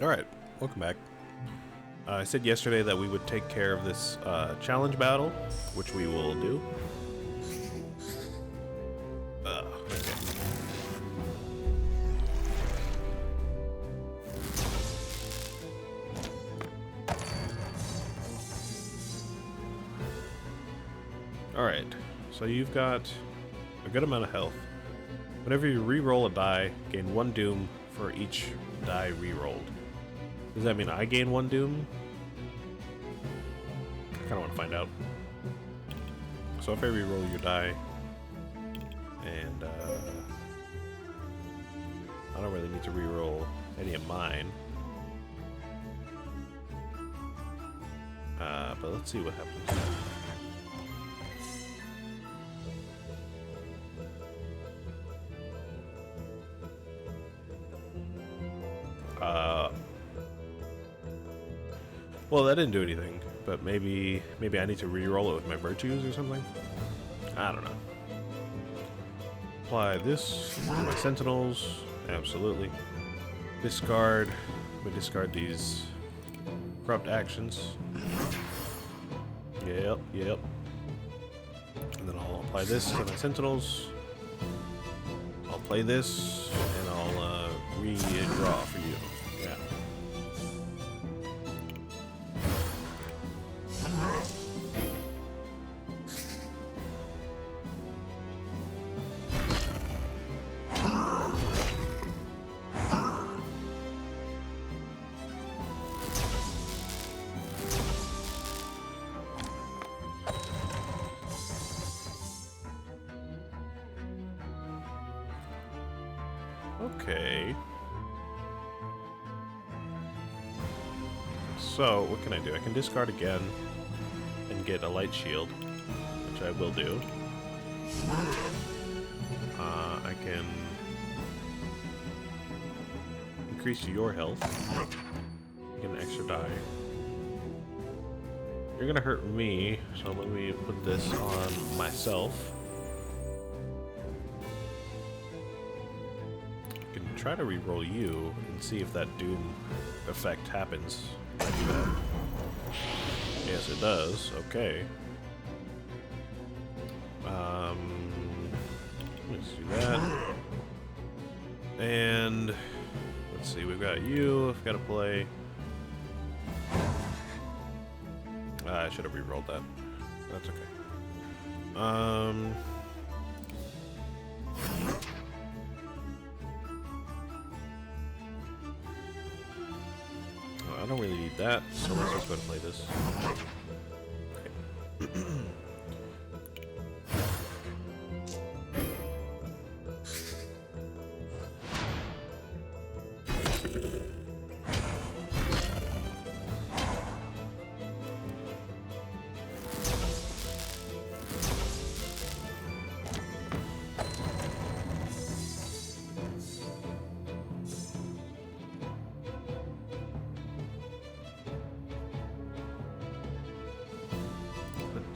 Alright, welcome back. I said yesterday that we would take care of this challenge battle, which we will do. Okay. Alright, so you've got a good amount of health. Whenever you re-roll a die, gain 1 doom for each die re-rolled. Does that mean I gain 1 doom? I kind of want to find out. So if I re-roll your die, and I don't really need to re-roll any of mine. But let's see what happens. Well, that didn't do anything, but maybe I need to re-roll it with my virtues or something. I don't know. Apply this to my sentinels. Absolutely. Discard. We discard these corrupt actions. Yep. And then I'll apply this to my sentinels. I'll play this, and I'll redraw for you. Yeah. Okay. So, what can I do? I can discard again and get a light shield, which I will do. I can increase your health. Get an extra die. You're gonna hurt me, so let me put this on myself. Try to re-roll you and see if that doom effect happens. Yes, it does. Okay. Let's do that. And let's see, we've got you. I've got to play. I should have re-rolled that. That's okay. I don't really need that, so let's just go and play this. Okay.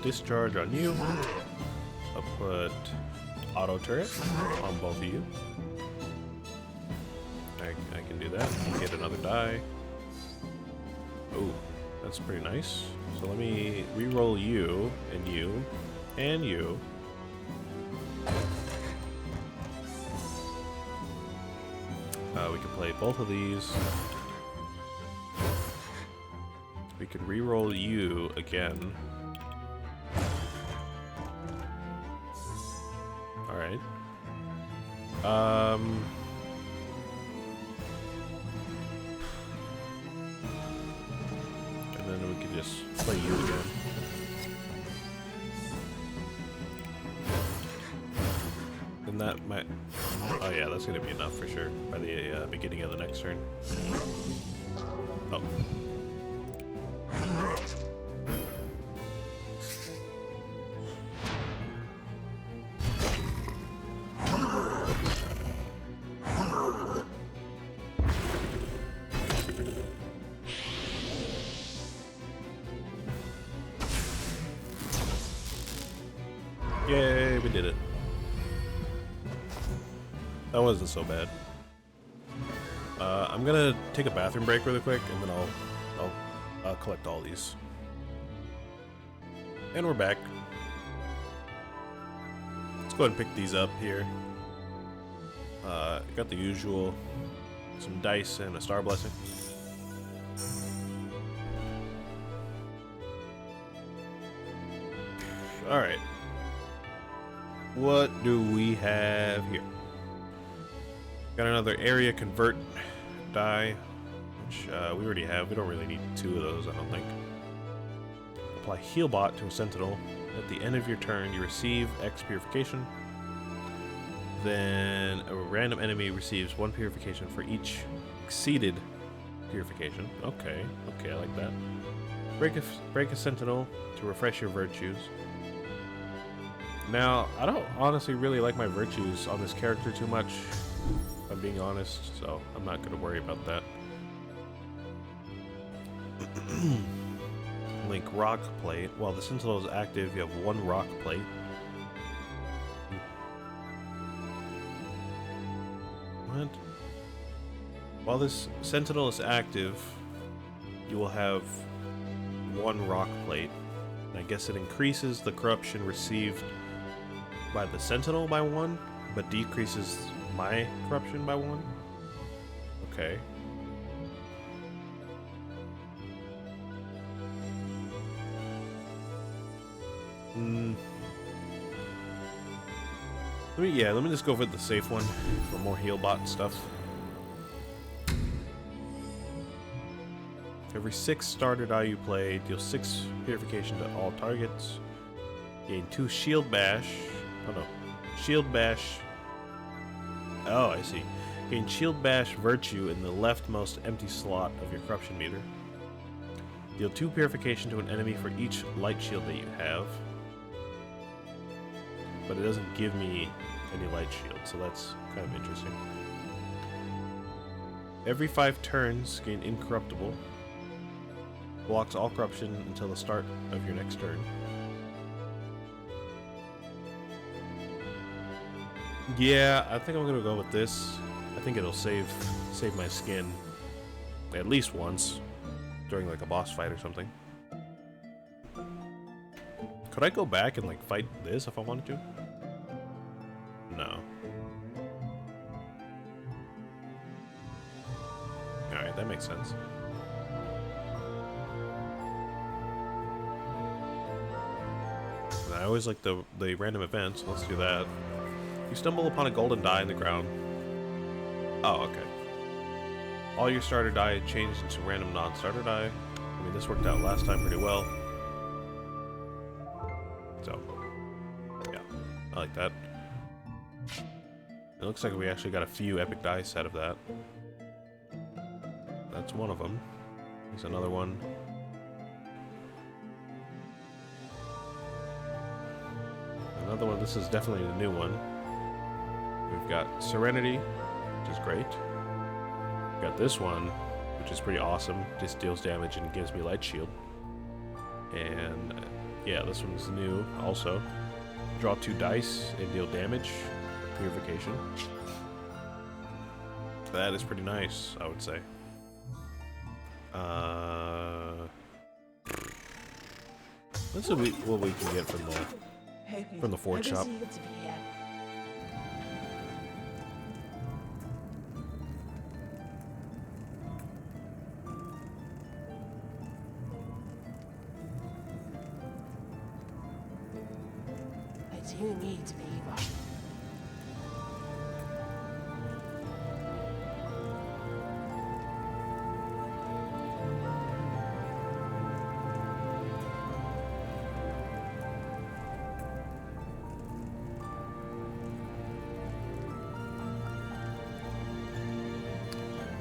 Discharge on you. I'll put auto turret on both of you. I can do that. Get another die. Oh, that's pretty nice. So let me re-roll you and you and you. We can play both of these. We could re-roll you again. Alright. And then we can just play you again. And that might... Oh yeah, that's gonna be enough for sure by the beginning of the next turn. Oh. Yay, we did it. That wasn't so bad. I'm gonna take a bathroom break really quick, and then I'll collect all these. And we're back. Let's go ahead and pick these up here. Got the usual, some dice and a star blessing. All right. What do we have here? Got another area convert die, which we already have. We don't really need 2 of those, I don't think. Apply heal bot to a sentinel. At the end of your turn, you receive X purification. Then a random enemy receives 1 purification for each exceeded purification. Okay, I like that. Break a sentinel to refresh your virtues. Now, I don't honestly really like my virtues on this character too much, if I'm being honest, so I'm not going to worry about that. Link rock plate. While the sentinel is active, you have 1 rock plate. What? While this sentinel is active, you will have 1 rock plate. And I guess it increases the corruption received by the sentinel by 1, but decreases my corruption by 1. Okay. Let me just go for the safe one for more heal bot stuff. Every 6 starter die you play, deal 6 purification to all targets. Gain 2 shield bash. Oh no. Shield bash. Oh, I see. Gain shield bash virtue in the leftmost empty slot of your corruption meter. Deal 2 purification to an enemy for each light shield that you have. But it doesn't give me any light shield, so that's kind of interesting. Every 5 turns, gain incorruptible. Blocks all corruption until the start of your next turn. Yeah, I think I'm gonna go with this. I think it'll save my skin at least once during like a boss fight or something. Could I go back and like fight this if I wanted to? No. Alright, that makes sense. And I always like the random events, so let's do that. You stumble upon a golden die in the ground. Oh, okay. All your starter die changed into random non-starter die. I mean, this worked out last time pretty well. So, yeah, I like that. It looks like we actually got a few epic dice out of that. That's one of them. There's another one. Another one. This is definitely the new one. We've got Serenity, which is great. We've got this one, which is pretty awesome. Just deals damage and gives me light shield. And yeah, this one's new also. Draw 2 dice and deal damage. Purification. That is pretty nice, I would say. Let's see what we can get from the forge shop.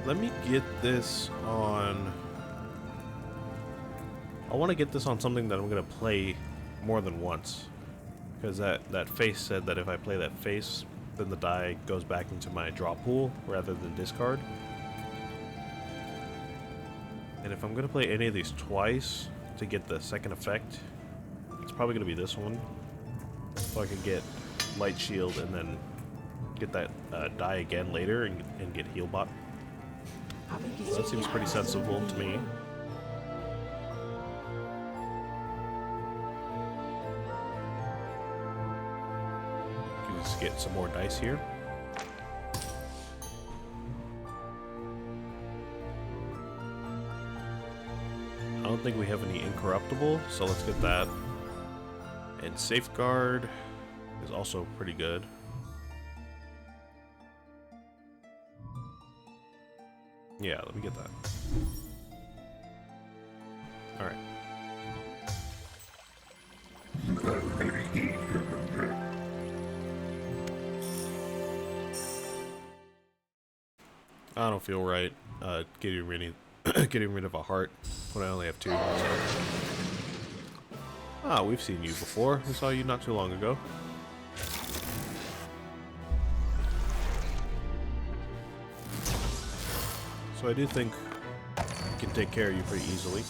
Let me get this on... I want to get this on something that I'm going to play more than once. Because that face said that if I play that face, then the die goes back into my draw pool rather than discard. And if I'm going to play any of these twice to get the second effect, it's probably going to be this one. So I can get Light Shield and then get that die again later and get Heal Bot. That seems pretty sensible to me. Can just get some more dice here. I don't think we have any incorruptible, so let's get that. And safeguard is also pretty good. Yeah, let me get that. Alright. I don't feel right getting rid of a heart when I only have 2. So. Ah, we've seen you before. We saw you not too long ago. So I do think we can take care of you pretty easily.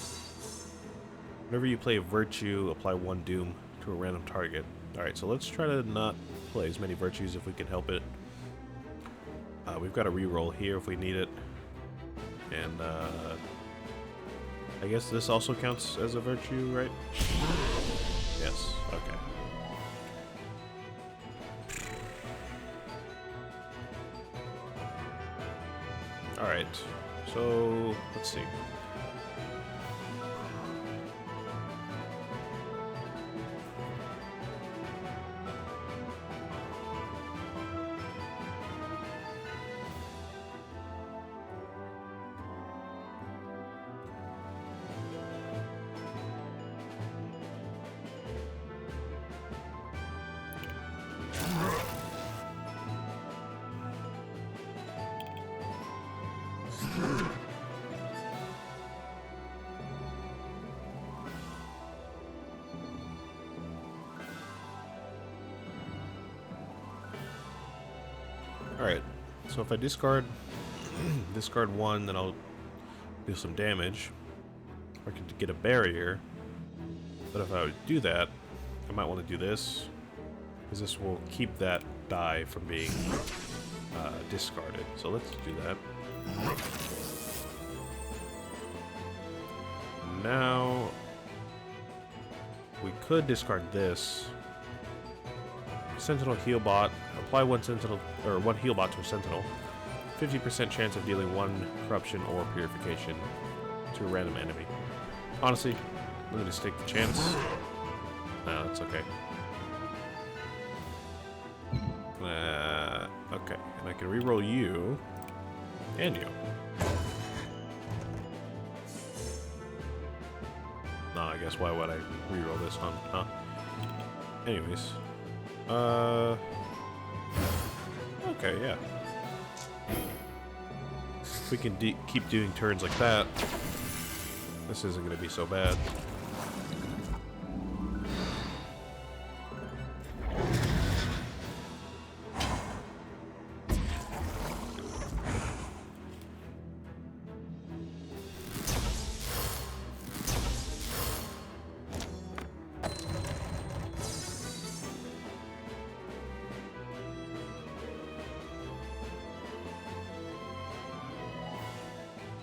Whenever you play a Virtue, apply 1 Doom to a random target. Alright, so let's try to not play as many Virtues if we can help it. We've got a reroll here if we need it. And I guess this also counts as a Virtue, right? Yes, okay. Alright, so let's see. Alright, so if I discard 1, then I'll do some damage. Or I could get a barrier. But if I would do that, I might want to do this. Because this will keep that die from being discarded. So let's do that. Now, we could discard this. Sentinel heal bot. Apply 1 sentinel or 1 heal bot to a sentinel. 50% chance of dealing 1 corruption or purification to a random enemy. Honestly, let me just take the chance. No, that's okay. Okay, and I can reroll you and you. No, I guess why would I reroll this one, huh? Anyways. Okay, yeah. If we can keep doing turns like that, this isn't going to be so bad.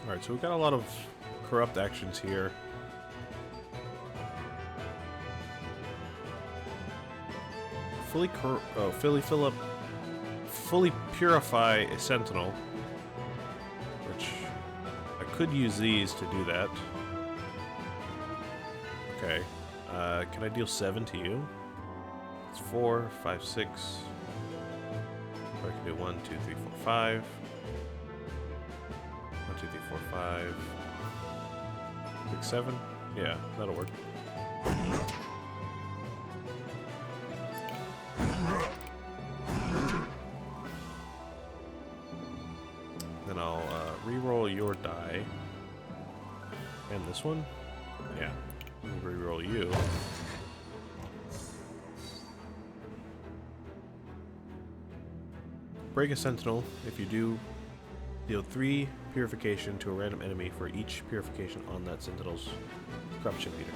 Alright, so we've got a lot of corrupt actions here. Fully purify a sentinel, which I could use these to do that. Okay, can I deal 7 to you? It's 4, 5, 6. Or I can do 1, 2, 3, 4, 5. 1, 2, 3, 4, 5, 6, 7. Yeah, that'll work. Then I'll re-roll your die. And this one? Yeah. Re-roll you. Break a sentinel. If you do, deal 3 purification to a random enemy for each purification on that sentinel's corruption meter.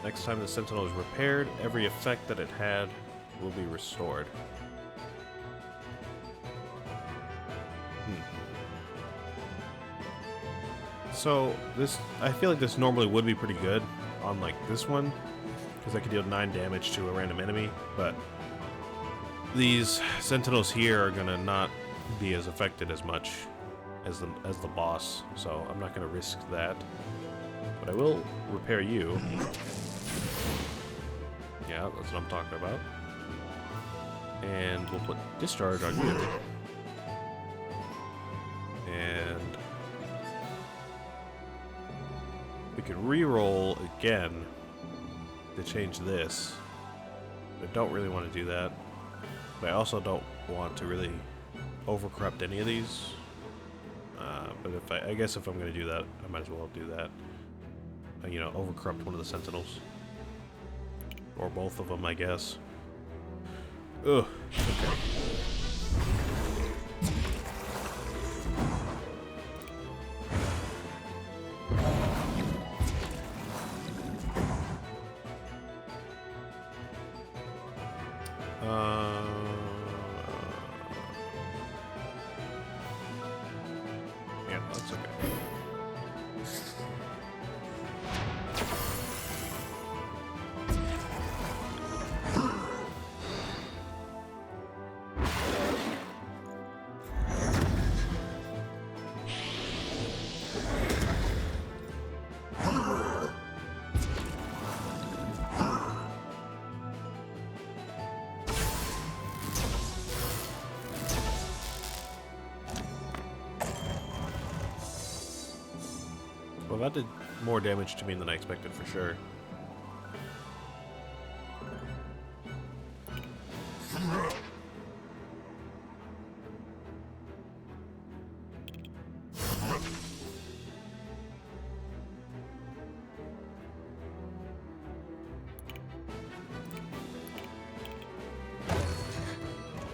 Next time the sentinel is repaired, every effect that it had will be restored. So this, I feel like this normally would be pretty good on like this one, because I could deal 9 damage to a random enemy, but these sentinels here are gonna not be as affected as much as the boss, so I'm not gonna risk that. But I will repair you. Yeah, that's what I'm talking about. And we'll put discharge on you. And we can re-roll again to change this. I don't really want to do that. But I also don't want to really overcorrupt any of these. But if I guess if I'm going to do that, I might as well do that. You know, overcorrupt one of the sentinels. Or both of them, I guess. Ugh. Okay. Yeah, that's okay. Well, that did more damage to me than I expected, for sure.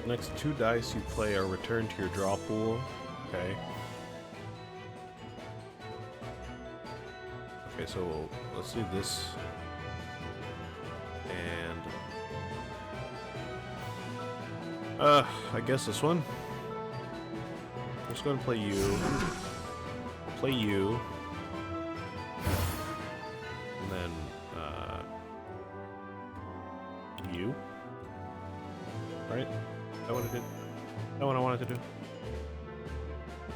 Next 2 dice you play are returned to your draw pool. Okay. Okay, so let's do this. And I guess this one. I'm just gonna play you. Play you. And then you. Right? Is that what I did? Is that what I wanted to do?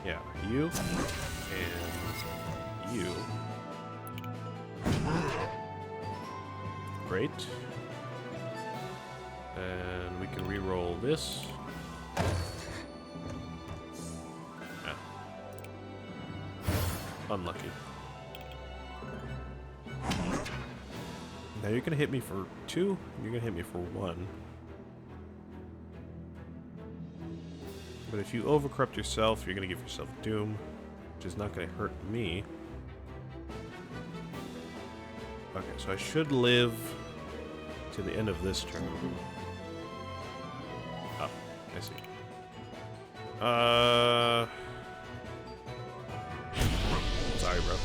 Yeah, you and you. Great. And we can re-roll this. Yeah. Unlucky. Now you're gonna hit me for 2, you're gonna hit me for 1. But if you overcorrupt yourself, you're gonna give yourself doom, which is not gonna hurt me. Okay, so I should live to the end of this turn. Oh, I see. Sorry, bro.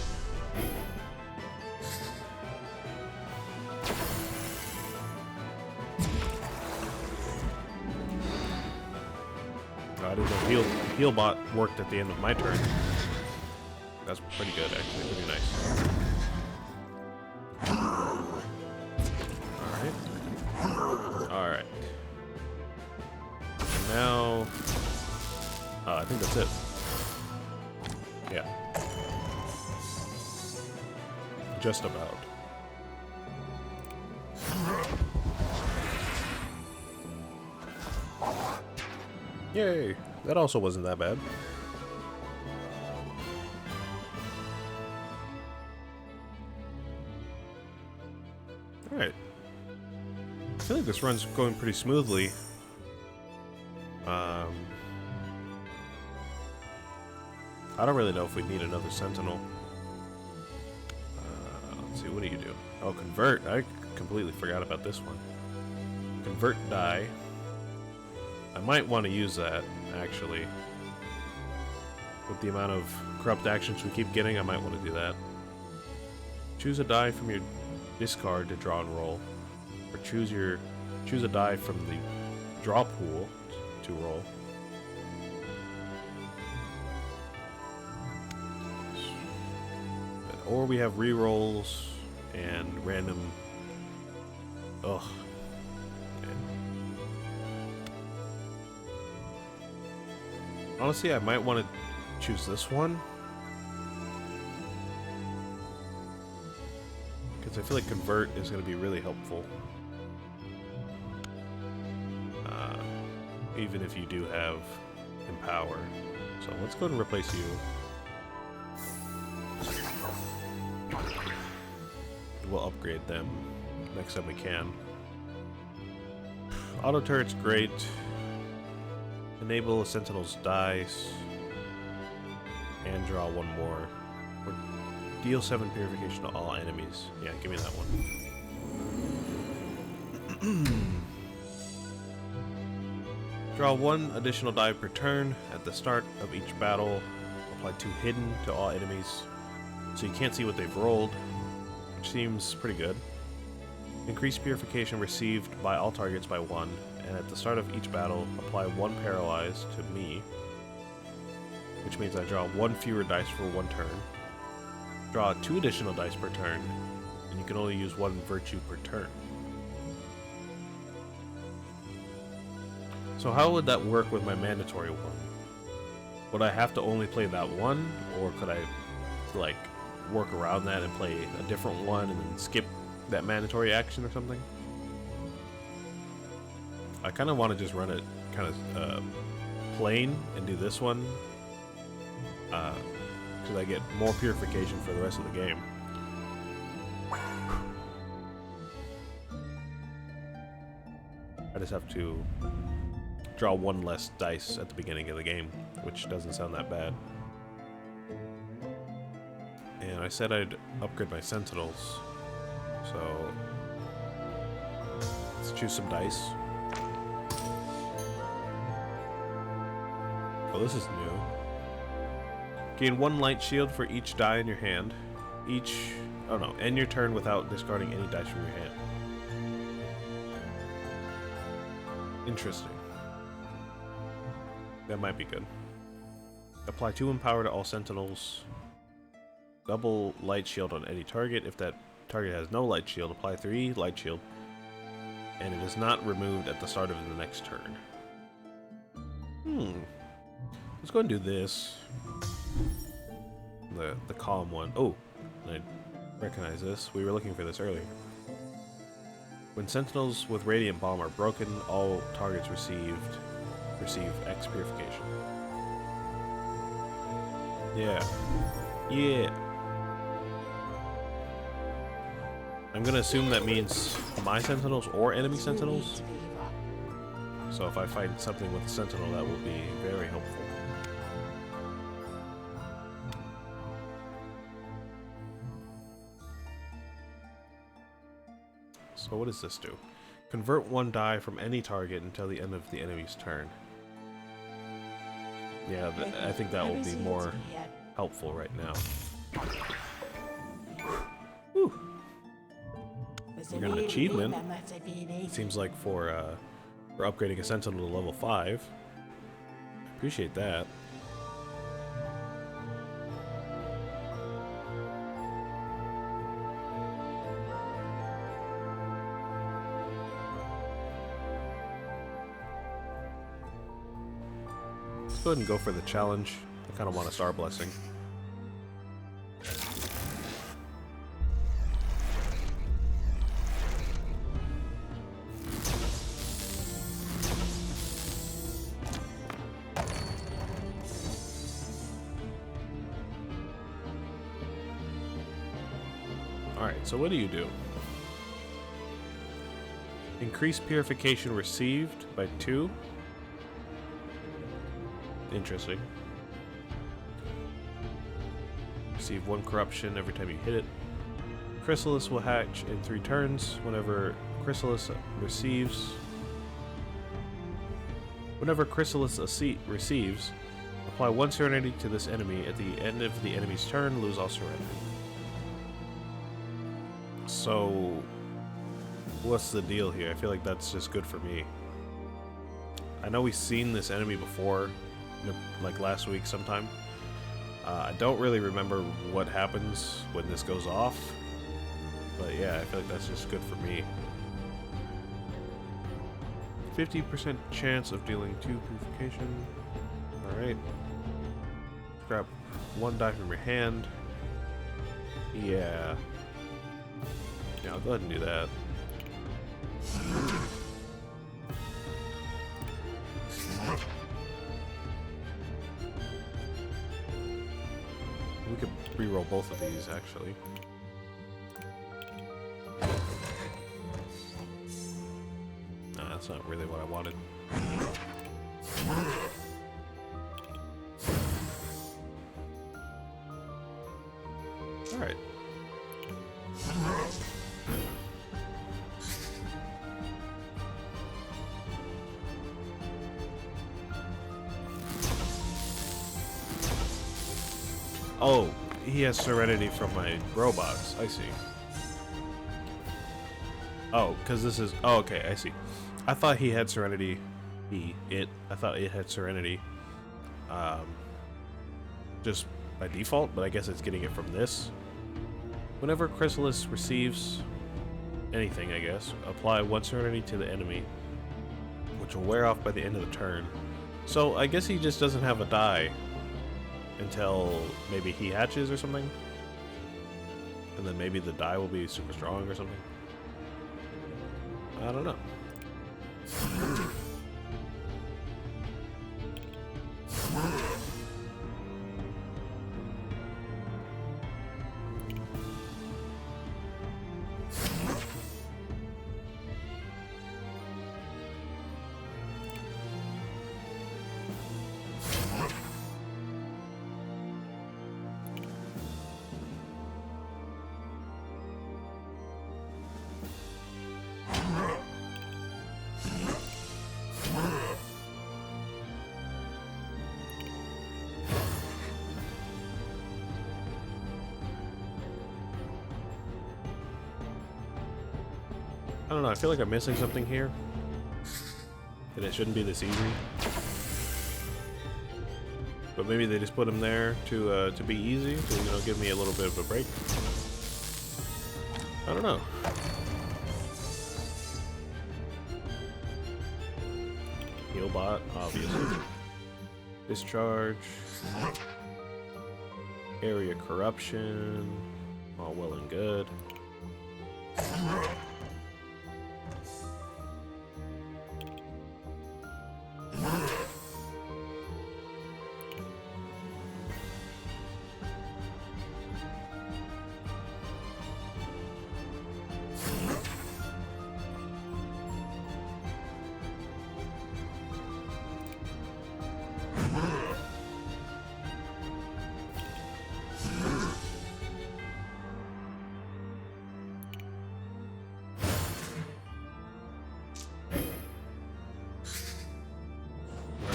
I didn't know heal bot worked at the end of my turn. That's pretty good, actually. Pretty nice. Alright. And now... I think that's it. Yeah. Just about. Yay! That also wasn't that bad. Alright. I feel like this run's going pretty smoothly. I don't really know if we need another sentinel. Let's see, what do you do? Oh, convert. I completely forgot about this one. Convert die. I might want to use that, actually. With the amount of corrupt actions we keep getting, I might want to do that. Choose a die from your discard to draw and roll. Or choose a die from the draw pool to roll. Or we have rerolls and random. Ugh. Honestly, I might want to choose this one. Because I feel like convert is going to be really helpful. Even if you do have empower. So let's go ahead and replace you. We'll upgrade them next time we can. Auto turret's great. Enable a sentinel's dice. And draw one more. Or deal 7 purification to all enemies. Yeah, give me that one. Draw 1 additional die per turn at the start of each battle. Apply 2 hidden to all enemies, so you can't see what they've rolled, which seems pretty good. Increase purification received by all targets by 1, and at the start of each battle, apply 1 paralyze to me, which means I draw 1 fewer dice for 1 turn. Draw 2 additional dice per turn, and you can only use 1 virtue per turn. So how would that work with my mandatory one? Would I have to only play that one, or could I, like, work around that and play a different one and then skip that mandatory action or something? I kind of want to just run it kind of plain and do this one, because I get more purification for the rest of the game. I just have to draw 1 less dice at the beginning of the game, which doesn't sound that bad. And I said I'd upgrade my sentinels, so let's choose some dice. Oh, this is new. Gain 1 light shield for each die in your hand. End your turn without discarding any dice from your hand. Interesting. That might be good. Apply 2 empower to all sentinels. Double light shield on any target. If that target has no light shield, apply 3 light shield. And it is not removed at the start of the next turn. Let's go and do this. The calm one. Oh, I recognize this. We were looking for this earlier. When sentinels with radiant bomb are broken, all targets receive X purification. Yeah. I'm gonna assume that means my sentinels or enemy sentinels. So if I find something with a sentinel, that will be very helpful. So what does this do? Convert 1 die from any target until the end of the enemy's turn. Yeah, I think that will be more helpful right now. Whew. We got an achievement. Seems like for upgrading a sentinel to level 5. Appreciate that. Let's go ahead and go for the challenge. I kind of want a star blessing. Alright, so what do you do? Increase purification received by 2. Interesting. Receive 1 corruption every time you hit it. Chrysalis will hatch in 3 turns. Whenever Chrysalis receives, apply 1 serenity to this enemy. At the end of the enemy's turn, lose all serenity. So, what's the deal here? I feel like that's just good for me. I know we've seen this enemy before, like last week sometime, I don't really remember what happens when this goes off, but yeah, I feel like that's just good for me. 50% chance of dealing 2 purification. Alright. Grab 1 die from your hand. Yeah. Yeah, I'll go ahead and do that. We could reroll both of these, actually. Nah, that's not really what I wanted. Alright. Oh, he has Serenity from my robots. I see. Oh, because this is... Oh, okay, I see. I thought he had Serenity. I thought it had Serenity. Just by default, but I guess it's getting it from this. Whenever Chrysalis receives anything, I guess, apply 1 Serenity to the enemy, which will wear off by the end of the turn. So I guess he just doesn't have a die until maybe he hatches or something. And then maybe the die will be super strong or something. I don't know. I don't know, I feel like I'm missing something here. And it shouldn't be this easy. But maybe they just put him there to be easy, to, you know, give me a little bit of a break. I don't know. Healbot, obviously. Discharge. Area corruption. All well and good.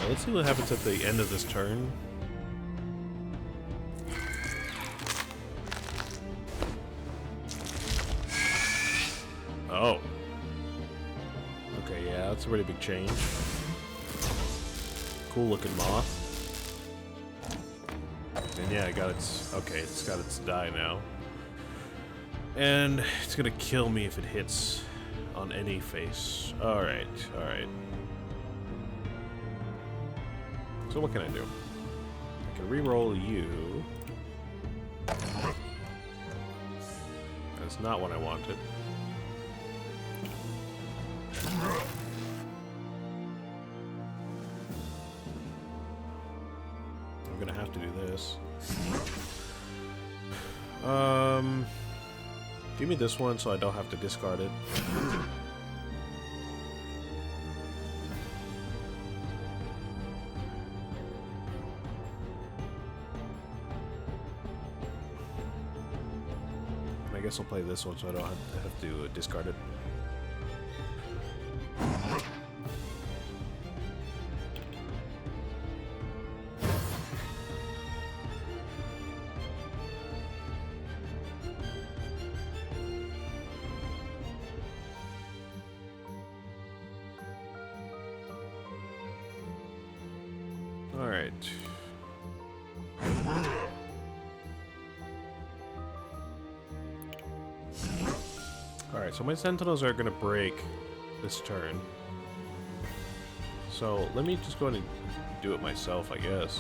Let's see what happens at the end of this turn. Oh. Okay, yeah, that's a pretty big change. Cool looking moth. And yeah, it got its... Okay, it's got its die now. And it's gonna kill me if it hits on any face. Alright, alright. So what can I do? I can re-roll you. That's not what I wanted. I'm gonna have to do this. Give me this one so I don't have to discard it. I guess I'll play this one so I don't have to discard it. All right. Alright, so my sentinels are gonna break this turn. So let me just go ahead and do it myself, I guess.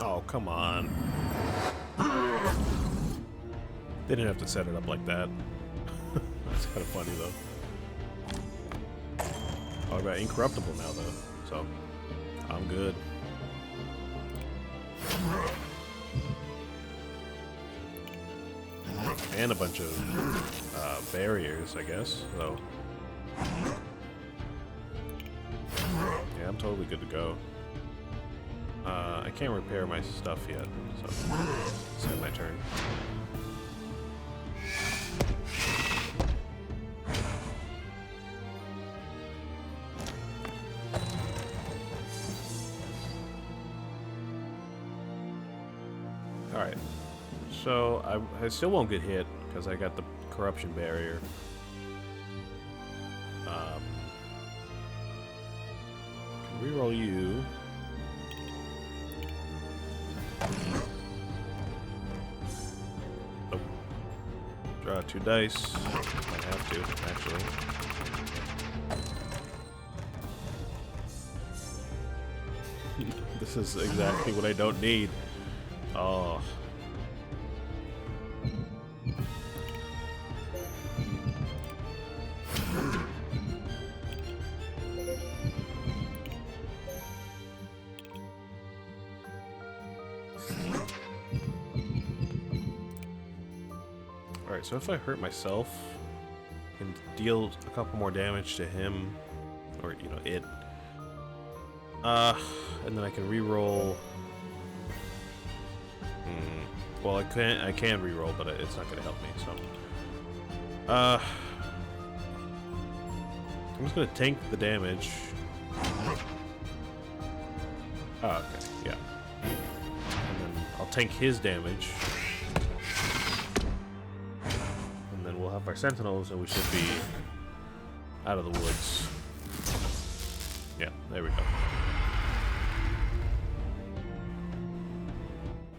Oh, come on. They didn't have to set it up like that. That's kind of funny, though. Oh, I got incorruptible now, though, so I'm good. And a bunch of barriers, I guess, so... Yeah, I'm totally good to go. I can't repair my stuff yet, so it's my turn. Alright, so I still won't get hit because I got the corruption barrier. Can reroll you. Oh. Draw 2 dice. Might have to, actually. This is exactly what I don't need. Oh. Alright, so if I hurt myself, I can deal a couple more damage to him, or, you know, it. And then I can reroll. Well, I can reroll, but it's not gonna help me, so. I'm just gonna tank the damage. Oh, okay, yeah. And then I'll tank his damage. And then we'll have our sentinels, and we should be out of the woods. Yeah, there we go.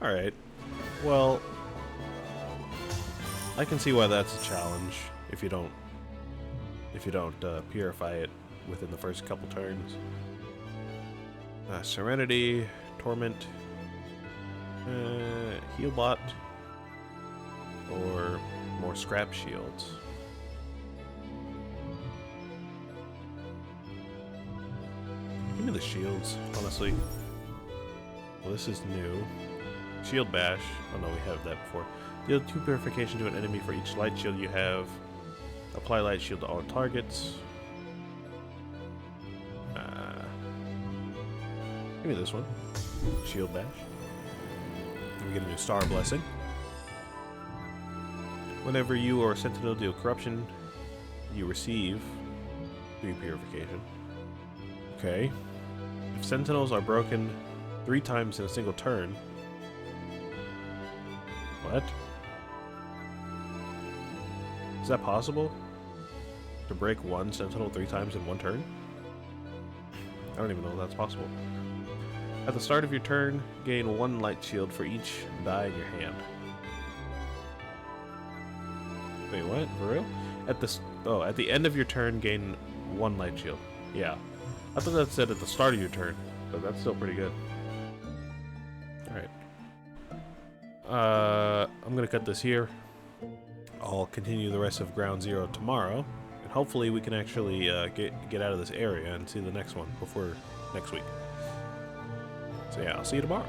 Alright. Well, I can see why that's a challenge if you don't purify it within the first couple turns. Serenity, Torment, Healbot, or more scrap shields. Give me the shields, honestly. Well, this is new. Shield Bash. Oh no, we have that before. Deal 2 purification to an enemy for each light shield you have. Apply light shield to all targets. Give me this one. Shield Bash. And we get a new Star Blessing. Whenever you or a Sentinel deal corruption, you receive 3 purification. Okay. If Sentinels are broken 3 times in a single turn. What? Is that possible? To break one Sentinel 3 times in one turn? I don't even know if that's possible. At the start of your turn, gain 1 light shield for each die in your hand. Wait, what? For real? At the end of your turn, gain 1 light shield. Yeah. I thought that said at the start of your turn, but that's still pretty good. Alright. I'm gonna cut this here. I'll continue the rest of Ground Zero tomorrow, and hopefully we can actually get out of this area and see the next one before next week. So yeah, I'll see you tomorrow.